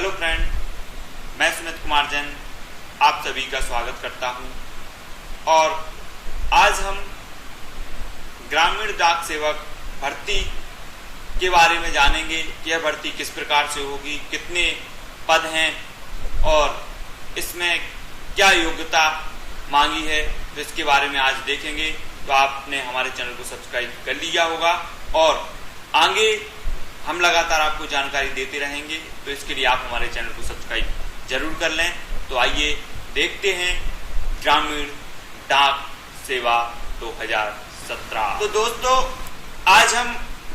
Hello friend, मैं सुमित कुमार जैन आप सभी का स्वागत करता हूं। और आज हम ग्रामीण डाक सेवक भर्ती के बारे में जानेंगे कि यह भर्ती किस प्रकार से होगी, कितने पद हैं और इसमें क्या योग्यता मांगी है, तो इसके बारे में आज देखेंगे। तो आपने हमारे चैनल को सब्सक्राइब कर लिया होगा और आगे हम लगातार आपको जानकारी देते रहेंगे, तो इसके लिए आप हमारे चैनल को सब्सक्राइब जरूर कर लें। तो आइए देखते हैं ग्रामीण डाक सेवा 2017। तो दोस्तों, आज हम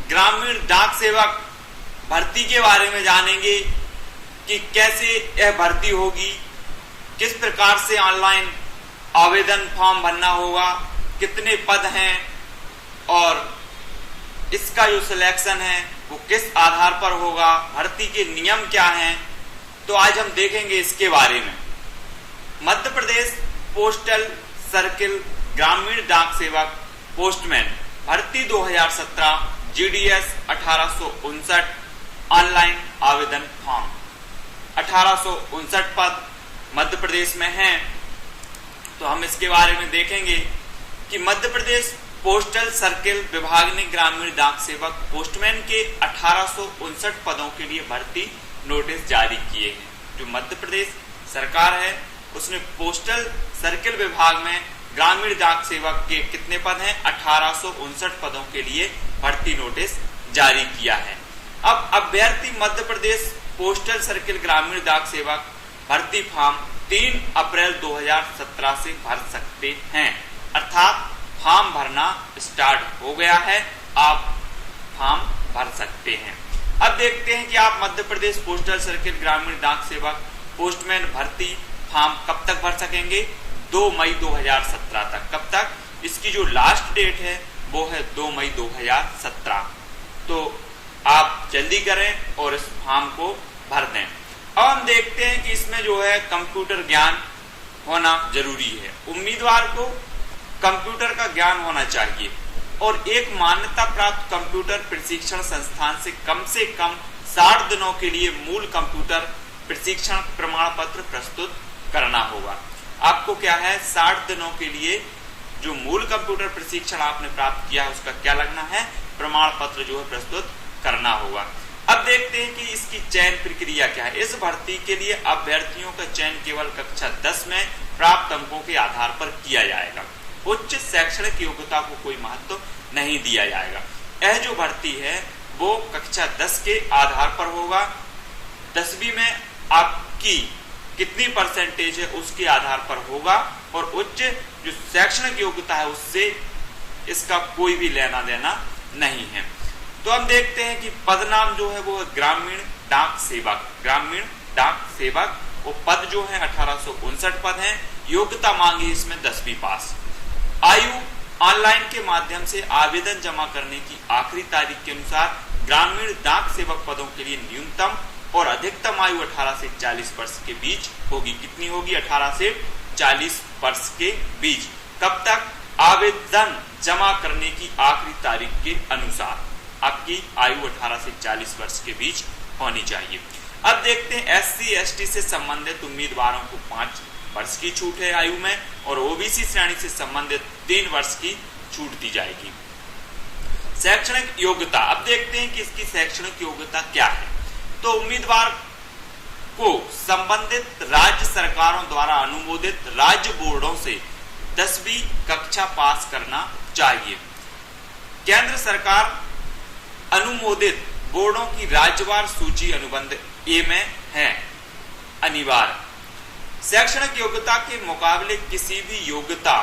ग्रामीण डाक सेवक भर्ती के बारे में जानेंगे कि कैसे यह भर्ती होगी, किस प्रकार से ऑनलाइन आवेदन फॉर्म भरना होगा, कितने पद हैं और इसका जो सिलेक्शन है वो किस आधार पर होगा, भर्ती के नियम क्या हैं, तो आज हम देखेंगे इसके बारे में। मध्य प्रदेश पोस्टल सर्किल ग्रामीण डाक सेवक पोस्टमैन भर्ती 2017 GDS 1859 ऑनलाइन आवेदन फॉर्म 1859 पद मध्य प्रदेश में हैं। तो हम इसके बारे में देखेंगे कि मध्य प्रदेश पोस्टल सर्किल विभाग ने ग्रामीण डाक सेवक पोस्टमैन के 1859 पदों के लिए भर्ती नोटिस जारी किए हैं। जो मध्य प्रदेश सरकार है उसने पोस्टल सर्किल विभाग में ग्रामीण डाक सेवक के कितने पद हैं, 1859 पदों के लिए भर्ती नोटिस जारी किया है। अब अभ्यर्थी मध्य प्रदेश पोस्टल सर्किल ग्रामीण डाक सेवक भर्ती फॉर्म 3 अप्रैल 2017 से भर सकते हैं, अर्थात फॉर्म भरना स्टार्ट हो गया है, आप फॉर्म भर सकते हैं। अब देखते हैं कि आप मध्य प्रदेश पोस्टल सर्किल ग्रामीण डाक सेवक पोस्टमैन भर्ती फॉर्म कब तक भर सकेंगे, 2 मई 2017 तक। कब तक? इसकी जो लास्ट डेट है वो है 2 मई 2017। तो आप जल्दी करें और इस फॉर्म को भर दें। अब हम देखते हैं कि इसमें जो है कंप्यूटर ज्ञान होना जरूरी है। उम्मीदवार को कंप्यूटर का ज्ञान होना चाहिए और एक मान्यता प्राप्त कंप्यूटर प्रशिक्षण संस्थान से कम 60 दिनों के लिए मूल कंप्यूटर प्रशिक्षण प्रमाण पत्र प्रस्तुत करना होगा। आपको क्या है, 60 दिनों के लिए जो मूल कंप्यूटर प्रशिक्षण आपने प्राप्त किया है उसका क्या लगना है, प्रमाण पत्र जो है प्रस्तुत करना होगा। अब देखते हैं कि इसकी चयन प्रक्रिया क्या है। इस भर्ती के लिए अभ्यर्थियों का चयन केवल कक्षा 10 में प्राप्त अंकों के आधार पर किया जाएगा। उच्च शैक्षणिक योग्यता को कोई महत्व नहीं दिया जाएगा। यह जो भर्ती है वो कक्षा 10 के आधार पर होगा। 10वीं में आपकी कितनी परसेंटेज है उसके आधार पर होगा और उच्च जो शैक्षणिक योग्यता है उससे इसका कोई भी लेना देना नहीं है। तो हम देखते हैं कि पद नाम जो है वो ग्रामीण डाक सेवक, ग्रामीण डाक सेवक, वो पद जो है 1859 पद हैं। योग्यता मांगी इसमें 10वीं पास। आयु ऑनलाइन के माध्यम से आवेदन जमा करने की आखिरी तारीख के अनुसार ग्रामीण डाक सेवक पदों के लिए न्यूनतम और अधिकतम आयु 18 से 40 वर्ष के बीच होगी। कितनी होगी? 18 से 40 वर्ष के बीच। कब तक? आवेदन जमा करने की आखिरी तारीख के अनुसार आपकी आयु 18 से 40 वर्ष के बीच होनी चाहिए। अब देखते हैं SC ST से संबंधित उम्मीदवारों को 5 वर्ष की छूट है आयु में और OBC श्रेणी से संबंधित 3 वर्ष की छूट दी जाएगी। शैक्षणिक योग्यता, अब देखते हैं कि इसकी शैक्षणिक योग्यता क्या है। तो उम्मीदवार को संबंधित राज्य सरकारों द्वारा अनुमोदित राज्य बोर्डों से 10वीं कक्षा पास करना चाहिए। केंद्र सरकार अनुमोदित बोर्डों की राज्यवार सूची अनुबंध A में है अनिवार्य। शैक्षणिक योग्यता के मुकाबले किसी भी योग्यता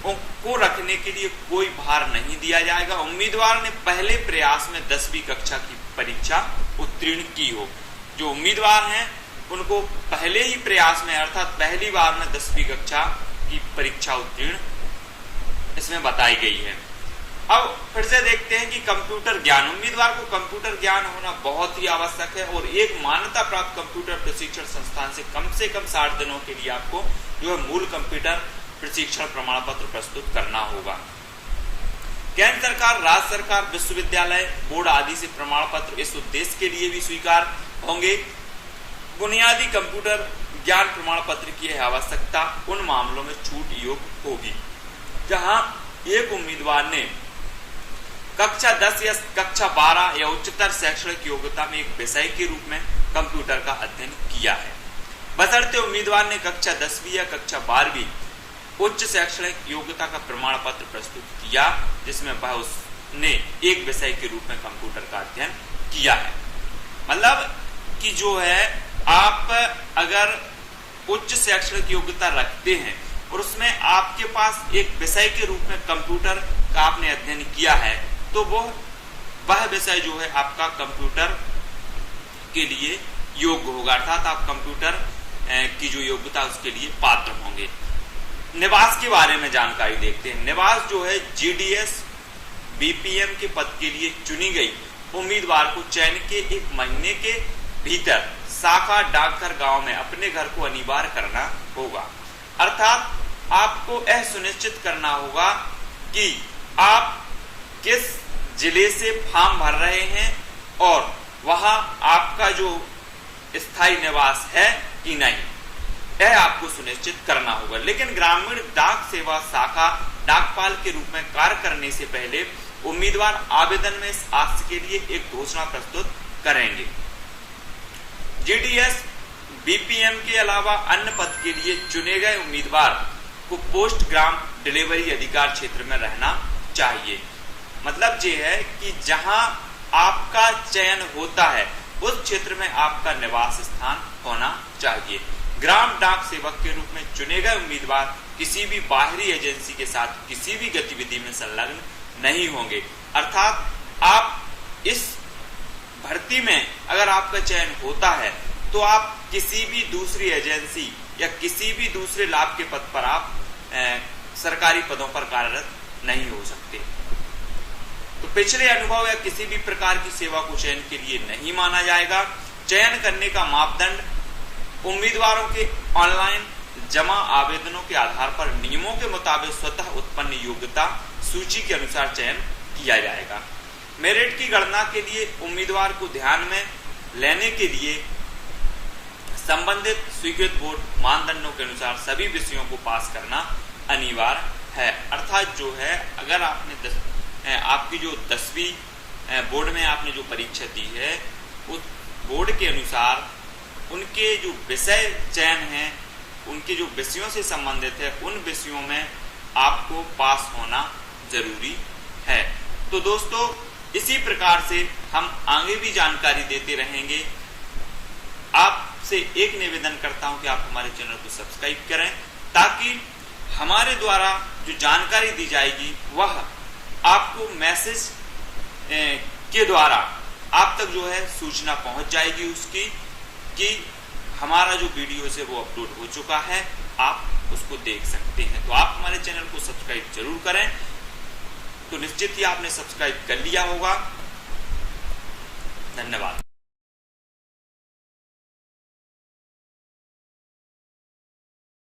को रखने के लिए कोई भार नहीं दिया जाएगा। उम्मीदवार ने पहले प्रयास में 10वीं कक्षा की परीक्षा उत्तीर्ण की हो। जो उम्मीदवार हैं उनको पहले ही प्रयास में अर्थात पहली बार में 10वीं कक्षा की परीक्षा उत्तीर्ण इसमें बताई गई है। अब फिर से देखते हैं कि कंप्यूटर ज्ञान, उम्मीदवार को कंप्यूटर ज्ञान होना बहुत ही आवश्यक है और एक मान्यता प्राप्त कंप्यूटर प्रशिक्षण संस्थान से कम 60 दिनों के लिए आपको जो है मूल कंप्यूटर प्रशिक्षण प्रमाण पत्र प्रस्तुत करना होगा। केंद्र सरकार, राज्य सरकार, विश्वविद्यालय, बोर्ड आदि से प्रमाण पत्र इस उद्देश्य के लिए भी स्वीकार होंगे बुनियादी कंप्यूटर ज्ञान प्रमाण पत्र की आवश्यकता उन मामलों में छूट योग्य होगी जहां एक उम्मीदवार ने कक्षा 10 या कक्षा 12 या उच्चतर शैक्षणिक योग्यता में एक विषय के रूप में कंप्यूटर का अध्ययन किया है, बशर्ते उम्मीदवार ने कक्षा 10वीं या कक्षा 12वीं उच्च शैक्षणिक योग्यता का प्रमाण पत्र प्रस्तुत किया जिसमें वह उसने एक विषय के रूप में कंप्यूटर का अध्ययन किया है। मतलब कि जो है आप अगर उच्च शैक्षणिक योग्यता रखते हैं और उसमें आपके पास एक विषय के रूप में कंप्यूटर का आपने अध्ययन किया है तो वह विषय जो है आपका कंप्यूटर के लिए योग्य होगा, अर्थात आप कंप्यूटर की जो योग्यता उसके लिए पात्र होंगे। निवास के बारे में जानकारी देखते हैं। निवास जो है जीडीएस बीपीएम के पद के लिए चुनी गई उम्मीदवार को चयन के 1 महीने के भीतर शाखा डाकघर गांव में अपने घर को अनिवार्य करना होगा, अर्थात आपको यह सुनिश्चित करना होगा कि आप किस जिले से फॉर्म भर रहे हैं और वहां आपका जो स्थायी निवास है कि नहीं, यह आपको सुनिश्चित करना होगा। लेकिन ग्रामीण डाक सेवा शाखा डाकपाल के रूप में कार्य करने से पहले उम्मीदवार आवेदन में इस आशय के लिए एक घोषणा प्रस्तुत करेंगे। जीडीएस बीपीएम के अलावा अन्य पद के लिए चुने गए उम्मीदवार को पोस्ट ग्राम डिलीवरी अधिकार क्षेत्र में रहना चाहिए। मतलब ये है कि जहां आपका चयन होता है उस क्षेत्र में आपका निवास स्थान होना चाहिए। ग्राम डाक सेवक के रूप में चुने गए उम्मीदवार किसी भी बाहरी एजेंसी के साथ किसी भी गतिविधि में संलग्न नहीं होंगे, अर्थात आप इस भर्ती में अगर आपका चयन होता है तो आप किसी भी दूसरी एजेंसी या किसी भी दूसरे लाभ के पद पर आप सरकारी पदों पर कार्यरत नहीं हो सकते। तो पिछले अनुभव या किसी भी प्रकार की सेवा को चयन के लिए नहीं माना जाएगा। चयन करने का मापदंड उम्मीदवारों के ऑनलाइन जमा आवेदनों के आधार पर नियमों के मुताबिक स्वतः उत्पन्न योग्यता सूची के अनुसार चयन किया जाएगा। मेरिट की गणना के लिए उम्मीदवार को ध्यान में लेने के लिए संबंधित स्वीकृत बोर्ड मानदंडों के अनुसार सभी विषयों को पास करना अनिवार्य है, अर्थात जो है अगर आपने आपकी जो 10वीं बोर्ड में आपने जो परीक्षा दी है उस बोर्ड के अनुसार उनके जो विषय चयन है उनके जो विषयों से संबंधित है उन विषयों में आपको पास होना जरूरी है। तो दोस्तों इसी प्रकार से हम आगे भी जानकारी देते रहेंगे। आपसे एक निवेदन करता हूं कि आप हमारे चैनल को सब्सक्राइब करें ताकि हमारे द्वारा जो जानकारी दी जाएगी वह आपको मैसेज के द्वारा आप तक जो है सूचना पहुंच जाएगी उसकी कि हमारा जो वीडियो है वो अपलोड हो चुका है, आप उसको देख सकते हैं। तो आप हमारे चैनल को सब्सक्राइब जरूर करें। तो निश्चित ही आपने सब्सक्राइब कर लिया होगा। धन्यवाद।